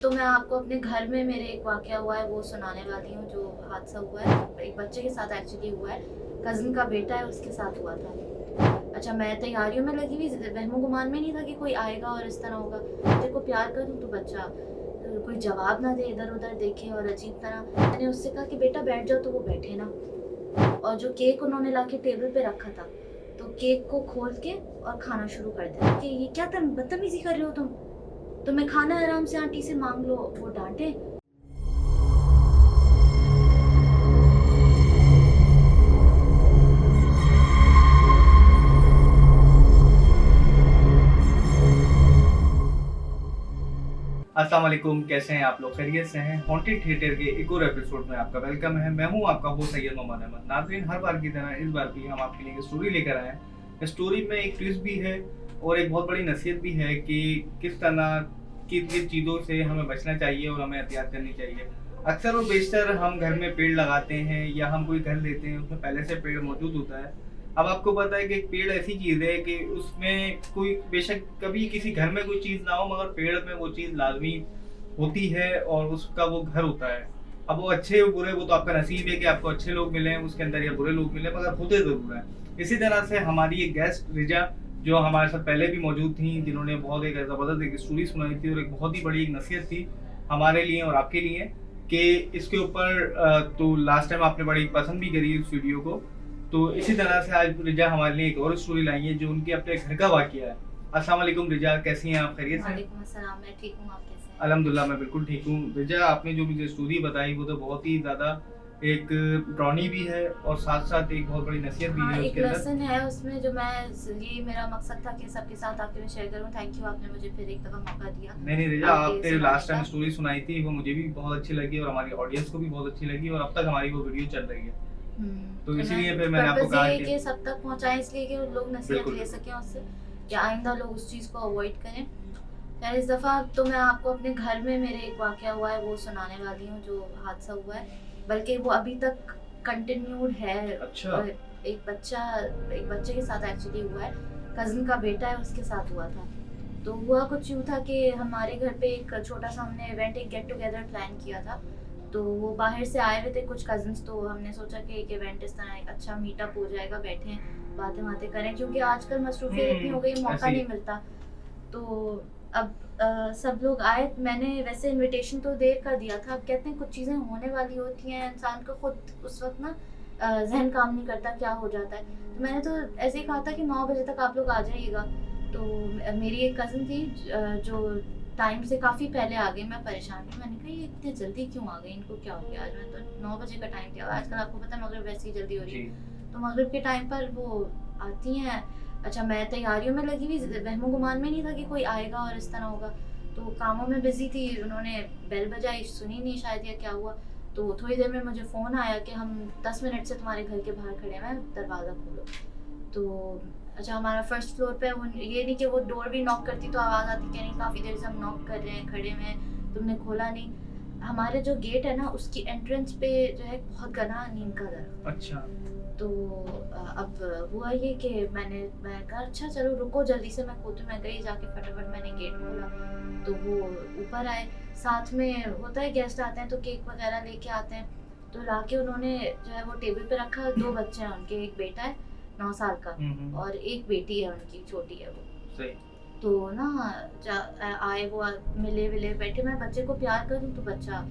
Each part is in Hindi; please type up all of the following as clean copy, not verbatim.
तो मैं आपको अपने घर में मेरे एक वाक़या हुआ है वो सुनाने वाली हूँ, जो हादसा हुआ है। एक बच्चे के साथ एक्चुअली हुआ है, कज़िन का बेटा है उसके साथ हुआ था। अच्छा, मैं तैयारियों में लगी हुई, वहमो-गुमान में नहीं था कि कोई आएगा और इस तरह होगा। बच्चे को प्यार करूँ तो बच्चा कोई जवाब ना दे, इधर-उधर देखे और अजीब तरह। मैंने उससे कहा कि बेटा बैठ जाओ, तो वो बैठे ना। और जो केक उन्होंने लाके टेबल पे रखा था, तो केक को खोल के और खाना शुरू कर दिया कि ये क्या बदतमीज़ी कर रहे हो तुम? तुम्हें खाना है, आराम से आंटी से माँग लो। वो डाँटे। अस्सलाम वालेकुम, कैसे हैं आप लोग? खैरियत से हैं? हॉन्टेड थिएटर के एक और एपिसोड में आपका वेलकम है। मैं हूं आपका होस्ट सैयद मोहम्मद अहमद। नाज़रीन, हर बार की तरह इस बार भी हम आपके लिए एक स्टोरी लेकर आए हैं। इस स्टोरी में एक ट्विस्ट भी है और एक बहुत बड़ी नसीहत भी है कि किस तरह किन-किन चीज़ों से हमें बचना चाहिए और हमें एहतियात करनी चाहिए। अक्सर और बेशतर हम घर में पेड़ लगाते हैं या हम कोई घर लेते हैं, उसमें पहले से पेड़ मौजूद होता है। अब आपको पता है कि एक पेड़ ऐसी चीज़ है कि उसमें कोई बेशक कभी किसी घर में कोई चीज़ ना हो, मगर पेड़ में वो चीज़ लाज़मी होती है और उसका वो घर होता है। अब वो अच्छे हो बुरे, वो तो आपका नसीब है कि आपको अच्छे लोग मिले हैं उसके अंदर या बुरे लोग मिले, मगर होते ज़रूर हैं। इसी तरह से हमारी एक गेस्ट रिजा, जो हमारे साथ पहले भी मौजूद थीं, जिन्होंने बहुत एक ज़बरदस्त एक स्टोरी सुनाई थी और एक बहुत ही बड़ी एक नसीहत थी हमारे लिए और आपके लिए कि इसके ऊपर तो लास्ट टाइम आपने बड़ी पसंद भी करी उस वीडियो को। तो इसी तरह से आज रिजा हमारे लिए एक और स्टोरी लाई है जो उनके अपने घर का वाक़या है। अस्सलाम वालेकुम रिजा, कैसी हैं आप? खैरियत से हैं? वालेकुम अस्सलाम, मैं ठीक हूँ, आप कैसे हैं? अल्हम्दुलिल्लाह मैं बिल्कुल ठीक हूँ। रिजा, आपने जो मुझे स्टोरी बताई वो तो बहुत ही ज़्यादा एक ड्रॉनी भी है और साथ-साथ एक बहुत बड़ी नसीहत भी हाँ, है एक उसके अंदर। लेसन है उसमें जो ये मेरा मकसद था कि सबके साथ आके मैं शेयर करूँ। थैंक यू, आपने मुझे फिर एक दफ़ा मौका दिया नहीं, नहीं रिजा, आके आपने सुनाने लास्ट टाइम का। स्टोरी सुनाई थी वो मुझे भी बहुत अच्छी लगी और हमारी ऑडियंस को भी बहुत अच्छी लगी और अब तक हमारी वो वीडियो चल रही है। तो तो मैं इसीलिए फिर मैंने आपको पर्पज़ ये कहा है कि कि सब तक पहुँचाएँ, इसलिए कि लोग नसीहत बिल्कुल, ले बिल्कुल। सकें उससे, या आइंदा लोग उस चीज़ को अवॉइड करें। खैर, इस दफ़ा तो मैं आपको अपने घर में मेरे एक वाक़या हुआ है वो सुनाने वाली हूँ, जो हादसा हुआ है। बल्कि वो अभी तक कंटिन्यूड है। अच्छा। एक बच्चे के साथ एक्चुअली हुआ है, कज़िन का बेटा है उसके साथ हुआ था। तो हुआ कुछ यूँ था कि हमारे घर पे एक छोटा-सा हमने इवेंट, एक गेट टुगेदर प्लान किया था। तो वो बाहर से आए हुए थे कुछ कज़िन्स, तो हमने सोचा कि एक इवेंट इस तरह एक अच्छा मीटअप हो जाएगा, बैठें, बातें-वातें करें, क्योंकि आजकल मसरूफ़ियत इतनी हो गई, ऐसे मौका ही। नहीं मिलता। तो अब सब लोग आए। मैंने वैसे इनविटेशन तो देर कर दिया था। अब कहते हैं कुछ चीज़ें होने वाली होती हैं, इंसान को खुद उस वक़्त ना ज़हन काम नहीं करता, क्या हो जाता है। तो मैंने तो ऐसे ही कहा था कि 9 बजे तक आप लोग आ जाइएगा। तो मेरी एक कज़िन थी जो टाइम से काफ़ी पहले आ गई। मैं परेशान थी। मैंने कहा ये इतने जल्दी क्यों आ गई? इनको क्या हो गया? आज मैं तो 9 बजे का टाइम दिया हुआ है। आजकल आपको पता है मग़रिब वैसे ही जल्दी हो रही जी। है। तो मग़रिब के टाइम पर वो आती हैं। अच्छा, मैं तैयारियों में लगी हुई, वहमो-गुमान में नहीं था कि कोई आएगा और इस तरह होगा। तो कामों में बिज़ी थी, उन्होंने बेल बजाई, सुनी नहीं शायद या क्या हुआ। तो थोड़ी देर में मुझे फ़ोन आया कि हम 10 मिनट से तुम्हारे घर के बाहर खड़े हैं, दरवाज़ा खोलो। तो अच्छा, हमारा फर्स्ट फ्लोर पे वो ये नहीं कि वो डोर भी नॉक करती तो आवाज़ आती कि नहीं, काफ़ी देर से हम नॉक कर रहे हैं, खड़े हुए हैं, तुमने खोला नहीं। हमारे जो गेट है ना, उसकी एंट्रेंस पे जो है बहुत घना नीम का दरख्त। अच्छा। तो अब हुआ ये कि मैं कहा अच्छा चलो रुको, जल्दी से मैं खोलती हूँ। मैं गई, जाके फटाफट मैंने गेट खोला। तो वो ऊपर आए। साथ में होता है गेस्ट आते हैं तो केक वगैरह लेके आते हैं। तो लाके उन्होंने जो है वो टेबल पे रखा। 2 बच्चे हैं उनके, एक बेटा है 9 साल का और एक बेटी है उनकी, छोटी है वो। सही। तो ना आए वो, मिले-विले, बैठे। मैं बच्चे को प्यार करूँ तो बच्चा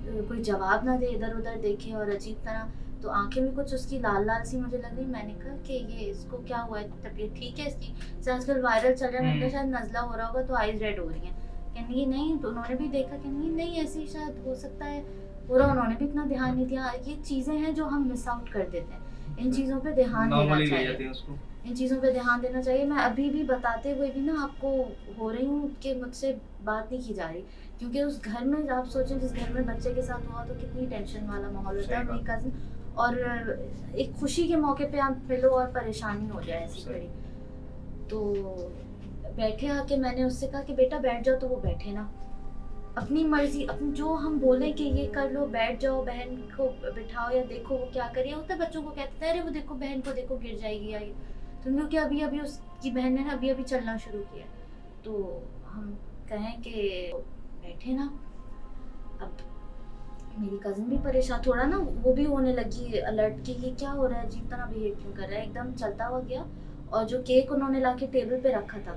कोई जवाब ना दे, इधर-उधर देखे और अजीब तरह। तो आँखें भी कुछ उसकी लाल-लाल सी मुझे लग रही। मैंने कहा कि ये इसको क्या हुआ है? तबीयत ठीक है इसकी? जैसे आजकल वायरल चल रहा है। मैंने कहा शायद नज़ला हो रहा होगा तो आइज़ रेड हो रही हैं। कहने लगी नहीं, तो उन्होंने भी देखा, कहने लगी नहीं ऐसे ही शायद हो सकता है। पूरा उन्होंने भी इतना ध्यान नहीं दिया। ये चीज़ें हैं जो हम मिस आउट कर देते हैं। इन चीज़ों पे ध्यान देना नॉर्मली ले चाहिए। जाते हैं उसको। इन चीज़ों पे ध्यान देना चाहिए। मैं अभी भी बताते हुए भी ना आपको हो रही हूँ कि मुझसे बात नहीं की जा रही, क्योंकि उस घर में आप सोचें जिस घर में बच्चे के साथ हुआ तो कितनी टेंशन वाला माहौल होता सही है। मेरी बात। कज़िन, और एक खुशी के मौके पे आप मिलो और परेशानी हो जाए ऐसी सही। बड़ी। तो बैठे आके मैंने उससे कहा कि बेटा बैठ जाओ, तो वो बैठे ना। अपनी मर्ज़ी, अपनी जो हम बोलें कि ये कर लो, बैठ जाओ, बहन को बिठाओ या देखो वो क्या कर रही है। होता है बच्चों को कहते हैं अरे वो देखो बहन को, देखो गिर जाएगी या ये। समझो कि अभी-अभी उसकी बहन ने ना अभी-अभी चलना शुरू किया है। तो हम कहें कि बैठे ना, अब मेरी कज़न भी परेशान, थोड़ा ना वो भी होने लगी अलर्ट कि ये क्या हो रहा है, अजीब तरह बिहेव क्यों कर रहा है। एकदम चलता हुआ गया और जो केक उन्होंने लाके टेबल पे रखा था,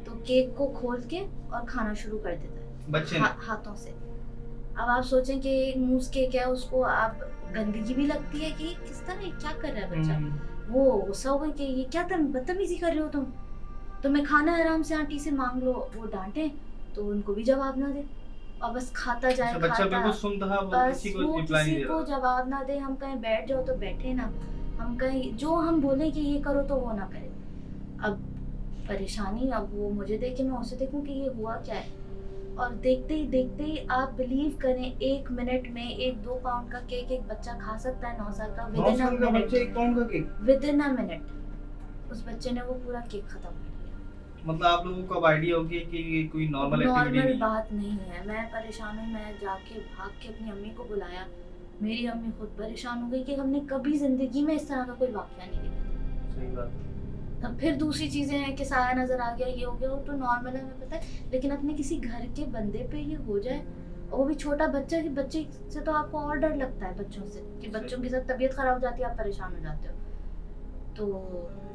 तो केक को खोल के और खाना शुरू कर देता है बच्चे ने? हाथों से। अब आप सोचें कि एक मूस केक है, उसको आप गंदगी भी लगती है कि किस तरह क्या कर रहा है बच्चा। वो गुस्सा हो गई कि ये क्या तुम बदतमीजी कर रहे हो, तुम्हें खाना आराम से आंटी से मांग लो। वो डांटे तो उनको भी जवाब ना दे और बस खाता जाए, अच्छा, बच्चा बिल्कुल सुन था, वो बस किसी को वो रिप्लाई नहीं किसी दे को रहा। जवाब ना दे। हम कहीं बैठ जाओ तो बैठे ना, हम कहीं जो हम बोले कि ये करो तो वो ना करे। अब परेशानी, अब वो मुझे देखे मैं उसे देखूं कि ये हुआ क्या है। और देखते ही आप बिलीव करें, 1 मिनट में 1-2 पाउंड का केक एक बच्चा खा सकता है, 9 साल का। 9 साल का बच्चा 1 पाउंड का केक? विदिन अ मिनट उस बच्चे ने वो पूरा केक खत्म कर दिया। मतलब आप लोगों को अब आइडिया होगी कि ये कोई नॉर्मल एक्टिविटी नहीं है। बात नहीं है। मैं परेशान हूँ, मैं जाके भाग के अपनी अम्मी को बुलाया। मेरी अम्मी खुद परेशान हो गई कि हमने कभी जिंदगी में इस तरह का कोई वाकया नहीं देखा। सही बात है। अब फिर दूसरी चीजें हैं कि साया नजर आ गया, ये हो गया, वो तो नॉर्मल है, हमें पता है। लेकिन अपने किसी घर के बंदे पे ये हो जाए, और वो भी छोटा बच्चा, कि बच्चे से तो आपको और डर लगता है बच्चों से, कि बच्चों के साथ तबीयत खराब हो जाती है, आप परेशान हो जाते हो। तो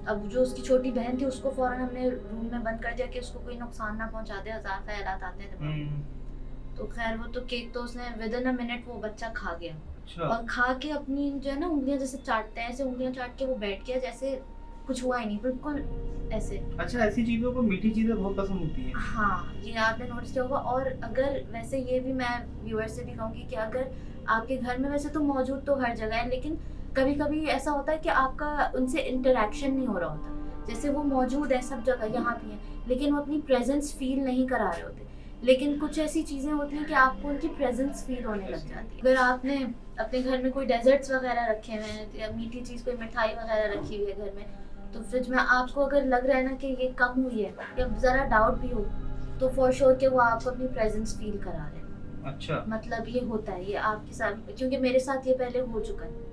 अब जो उसकी छोटी बहन थी उसको फौरन हमने रूम में बंद कर दिया कि उसको कोई नुकसान ना पहुंचा दे, हजार ख्यालात आते हैं दिमाग में। तो खैर वो तो केक तो उसने विदिन अ मिनट वो बच्चा खा गया। अच्छा। और खा के अपनी जो है ना उंगलियां जैसे चाटते हैं, ऐसे उंगलियां चाट के वो बैठ गया जैसे कुछ हुआ ही नहीं, बिल्कुल ऐसे। अच्छा, ऐसी चीजों को, मीठी चीजें बहुत पसंद होती हैं। हाँ, ये आपने नोटिस किया होगा। और अगर वैसे ये भी मैं व्यूअर्स से भी कहूँगी कि अगर आपके घर में, वैसे तो मौजूद तो हर जगह है, लेकिन कभी कभी ऐसा होता है कि आपका उनसे इंटरेक्शन नहीं हो रहा होता। जैसे वो मौजूद है सब जगह, यहाँ भी है, लेकिन वो अपनी प्रेजेंस फील नहीं करा रहे होते। लेकिन कुछ ऐसी चीज़ें होती हैं कि आपको उनकी प्रेजेंस फील होने लग जाती है। अगर आपने अपने घर में कोई डेजर्ट्स वगैरह रखे हुए हैं या मीठी चीज़, कोई मिठाई वगैरह रखी हुई है घर में, तो फ्रिज में आपको अगर लग रहा है ना कि ये कम हुई है या ज़रा डाउट भी हो, तो फॉर श्योर कि वो आपको अपनी प्रेजेंस फील करा रहे हैं। अच्छा। मतलब ये होता है, ये आपके साथ, क्योंकि मेरे साथ ये पहले हो चुका है।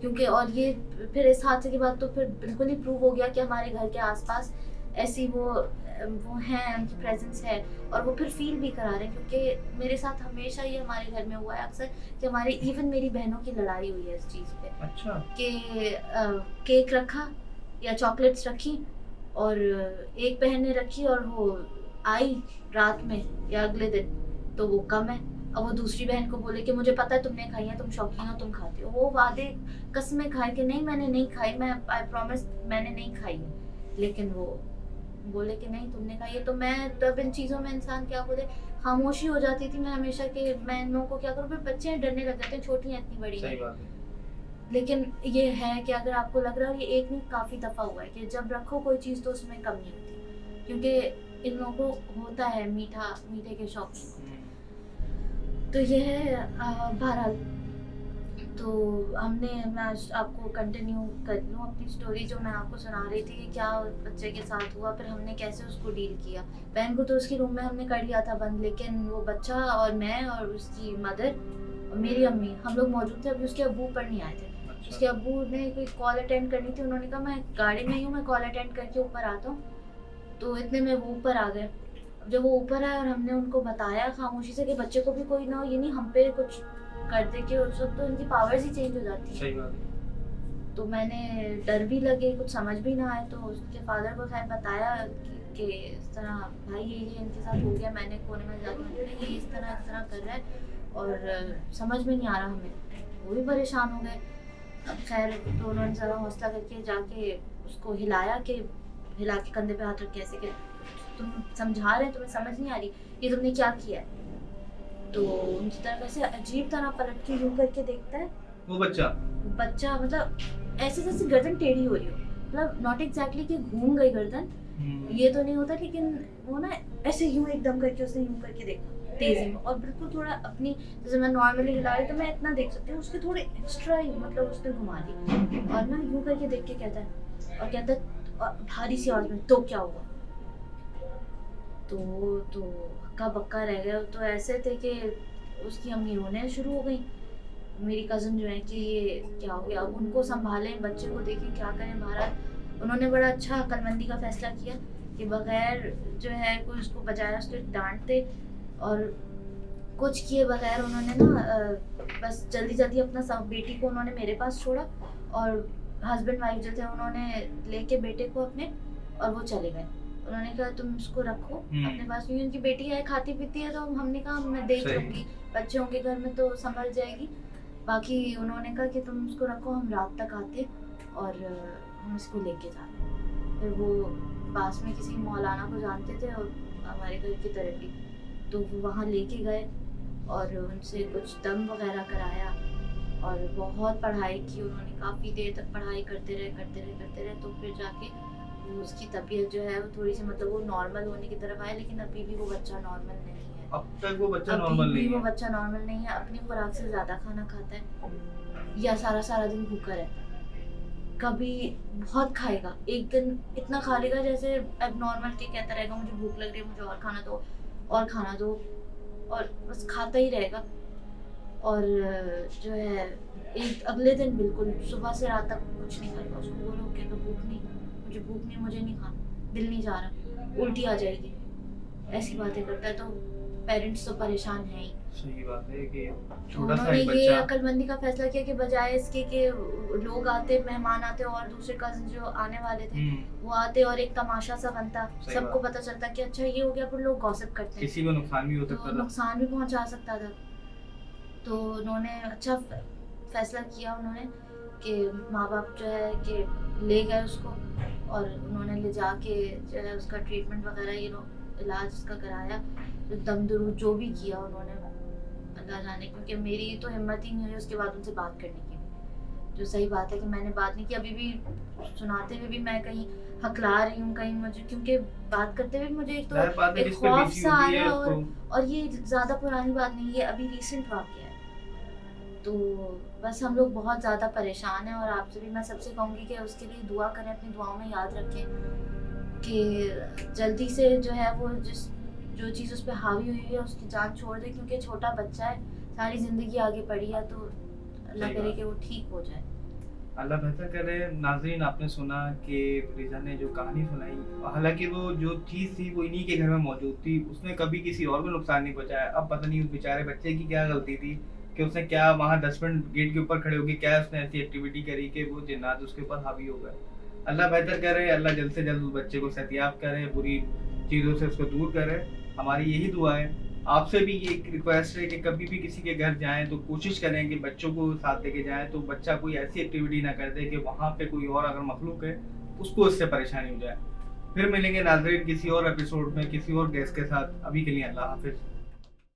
क्योंकि और ये फिर इस हादसे के बाद तो फिर बिल्कुल ही प्रूव हो गया कि हमारे घर के आसपास ऐसी वो हैं, उनकी प्रेजेंस है, और वो फिर फील भी करा रहे हैं। क्योंकि मेरे साथ हमेशा ये हमारे घर में हुआ है अक्सर कि हमारे इवन मेरी बहनों की लड़ाई हुई है इस चीज़ पे। अच्छा। कि केक रखा या चॉकलेट्स रखी, और एक बहन ने रखी और वो आई रात में या अगले दिन, तो वो कम है। अब वो दूसरी बहन को बोले कि मुझे पता है तुमने खाई है, तुम शौकीन हो, तुम खाती हो। वो वादे कसमें खाए कि नहीं मैंने नहीं खाई, मैं आई प्रॉमिस मैंने नहीं खाई है, लेकिन वो बोले कि नहीं तुमने खाई है। तो मैं तब इन चीज़ों में इंसान क्या बोले, खामोशी हो जाती थी मैं हमेशा, कि मैं इन लोगों को क्या करूँ। फिर बच्चे डरने लग जाते हैं, छोटी हैं इतनी बड़ी सही है। बात है। लेकिन ये है कि अगर आपको लग रहा है, ये एक नहीं काफ़ी दफ़ा हुआ है कि जब रखो कोई चीज़ तो उसमें कमी होती, क्योंकि इन लोगों को होता है मीठे के शौकीन। तो ये है बहरहाल। तो मैं आपको कंटिन्यू कर लूँ अपनी स्टोरी जो मैं आपको सुना रही थी, क्या बच्चे के साथ हुआ, फिर हमने कैसे उसको डील किया। बहन को तो उसकी रूम में हमने कर लिया था बंद, लेकिन वो बच्चा और मैं और उसकी मदर और मेरी अम्मी, हम लोग मौजूद थे। अभी उसके अब्बू ऊपर नहीं आए थे। अच्छा। उसके अब्बू ने कोई कॉल अटेंड करनी थी, उन्होंने कहा मैं गाड़ी में ही हूँ, मैं कॉल अटेंड करके ऊपर आता हूँ। तो इतने में वो ऊपर आ गए। जब वो ऊपर आए और हमने उनको बताया खामोशी से कि बच्चे को भी कोई ना हो, ये नहीं हम पे कुछ कर दे, कि उस वक्त तो इनकी पावर्स ही चेंज हो जाती सही है। बात है। तो मैंने डर भी लगे, कुछ समझ भी ना आए, तो उसके फादर को शायद बताया कि इस तरह भाई ये इनके साथ हो गया। मैंने कोने में जाकर मैंने ये इस तरह कर रहा है और समझ में नहीं आ रहा हमें। वो भी परेशान हो गए। अब खैर तो उन्होंने ज़रा हौसला करके जाके उसको हिला के कंधे पे हाथ रख के ऐसे कि तुम समझा रहे हैं, तुम्हें समझ नहीं आ रही ये तुमने क्या किया है। तो उनकी तरफ ऐसे अजीब तरह पलट के यूं करके देखता है वो बच्चा। मतलब ऐसे जैसे गर्दन टेढ़ी हो रही हो, मतलब नॉट एग्जैक्टली कि घूम गई गर्दन, ये तो नहीं होता, लेकिन वो ना ऐसे यूं एकदम करके उसने यूं करके देखा तेजी में, और बिल्कुल थोड़ा अपनी, जैसे मैं नॉर्मली हिला रही तो मैं इतना देख सकती हूँ, उसके थोड़े एक्स्ट्रा ही मतलब उसने घुमा दी, और ना यूं करके देख के कहता है भारी सी आवाज में, तो क्या हुआ। तो हक्का बक्का रह गया। तो ऐसे थे कि उसकी अम्मी रोने शुरू हो गई, मेरी कज़न जो है कि ये क्या हो गया। अब उनको संभालें, बच्चे को देखें, क्या करें। महाराज उन्होंने बड़ा अच्छा अक्लमंदी का फैसला किया कि बगैर जो है कोई उसको बजाया उसको डांटते और कुछ किए बगैर उन्होंने ना बस जल्दी जल्दी अपना सब बेटी को उन्होंने मेरे पास छोड़ा, और हस्बैंड वाइफ जो थे उन्होंने लेके बेटे को अपने, और वो चले गए। उन्होंने कहा तुम उसको रखो अपने पास, क्योंकि उनकी बेटी है खाती पीती है, तो हमने कहा मैं देख सही। लूंगी, बच्चे होंगे घर में तो संभल जाएगी। बाकी उन्होंने कहा कि तुम उसको रखो, हम रात तक आते और हम इसको लेके जाते। फिर वो पास में किसी मौलाना को जानते थे और हमारे घर की तरफ ही, तो वो वहाँ लेके गए और उनसे कुछ दम वगैरह कराया और बहुत पढ़ाई की उन्होंने, काफ़ी देर तक पढ़ाई करते रहे, तो फिर जाके वो उसकी तबीयत जो है वो थोड़ी सी मतलब वो नॉर्मल होने की तरफ आए, लेकिन अभी भी वो बच्चा नॉर्मल नहीं है। अब तक वो बच्चा अभी नॉर्मल भी नहीं वो है। बच्चा नॉर्मल नहीं है, अपनी खुराक से ज़्यादा खाना खाता है या सारा सारा दिन भूखा रहता है। कभी बहुत खाएगा, एक दिन इतना खा लेगा जैसे अब नॉर्मल के कहता रहेगा मुझे भूख लग रही है, मुझे और खाना दो और खाना दो, और बस खाता ही रहेगा। और जो है एक अगले दिन बिल्कुल सुबह से रात तक कुछ नहीं खाएगा। उसको बोलो कि तो भूख नहीं, मुझे नहीं खाना, दिल नहीं जा रहा, उल्टी आ जाएगी, ऐसी बातें करता है। तो पेरेंट्स तो परेशान है ही। सही बात है कि तो छोटा सा उन्होंने एक ये बच्चा। अक्लमंदी का फैसला किया कि बजाय इसके कि लोग आते, मेहमान आते और दूसरे कजिन जो आने वाले थे वो आते और एक तमाशा सा बनता, सही सबको बात। पता चलता कि अच्छा ये हो गया, फिर लोग गॉसिप करते हैं, किसी को नुकसान भी हो सकता तो था। नुकसान भी पहुंचा सकता था। तो उन्होंने अच्छा फैसला किया उन्होंने कि माँ बाप जो है कि ले गए उसको, और उन्होंने ले जाके जो है उसका ट्रीटमेंट वगैरह ये लोग इलाज उसका कराया, तो दम दुरूद जो भी किया उन्होंने, अल्लाह जाने, क्योंकि मेरी तो हिम्मत ही नहीं हुई उसके बाद उनसे बात करने की। जो सही बात है कि मैंने बात नहीं की, अभी भी सुनाते हुए भी मैं कहीं हकला रही हूँ, कहीं मुझे, क्योंकि बात करते हुए मुझे एक तो जाहिर बात है एक जिस पे खौफ बीती सा आ होती रहा है है, उसको। और ये ज़्यादा पुरानी बात नहीं, ये अभी रिसेंट वाक़या है। तो बस हम लोग बहुत ज़्यादा परेशान हैं, और आपसे भी मैं सबसे कहूँगी कि उसके लिए दुआ करें, अपनी दुआओं में याद रखें कि जल्दी से जो है वो जो चीज़ उस पर हावी हुई है उसकी जान छोड़ दे, क्योंकि छोटा बच्चा है, सारी ज़िंदगी आगे पड़ी है, तो अल्लाह सही करे बात। कि वो ठीक हो जाए। अल्लाह बेहतर करे। नाज़रीन, आपने सुना कि रिज़ा ने जो कहानी सुनाई, हालांकि वो जो चीज़ थी वो इन्हीं के घर में मौजूद थी, उसने कभी किसी और को नुकसान नहीं पहुंचाया। अब पता नहीं उस बेचारे बच्चे की क्या गलती थी कि उसने क्या वहाँ डस्टबिन गेट के ऊपर खड़े होकर क्या उसने ऐसी एक्टिविटी करी कि वो जिन्नात उसके ऊपर हावी हो गए। अल्लाह बेहतर करे, अल्लाह जल्द से जल्द उस बच्चे को सेहतियाब करे, बुरी चीज़ों से उसको दूर करे। हमारी यही दुआ है। आपसे भी ये एक रिक्वेस्ट है कि कभी भी किसी के घर जाएं तो कोशिश करें कि बच्चों को साथ लेके जाएं, तो बच्चा कोई ऐसी एक्टिविटी ना कर दे कि वहाँ पे कोई और अगर मखलूक है उसको इससे परेशानी हो जाए। फिर मिलेंगे नाज़रीन किसी और एपिसोड में किसी और गेस्ट के साथ। अभी के लिए अल्लाह हाफिज़।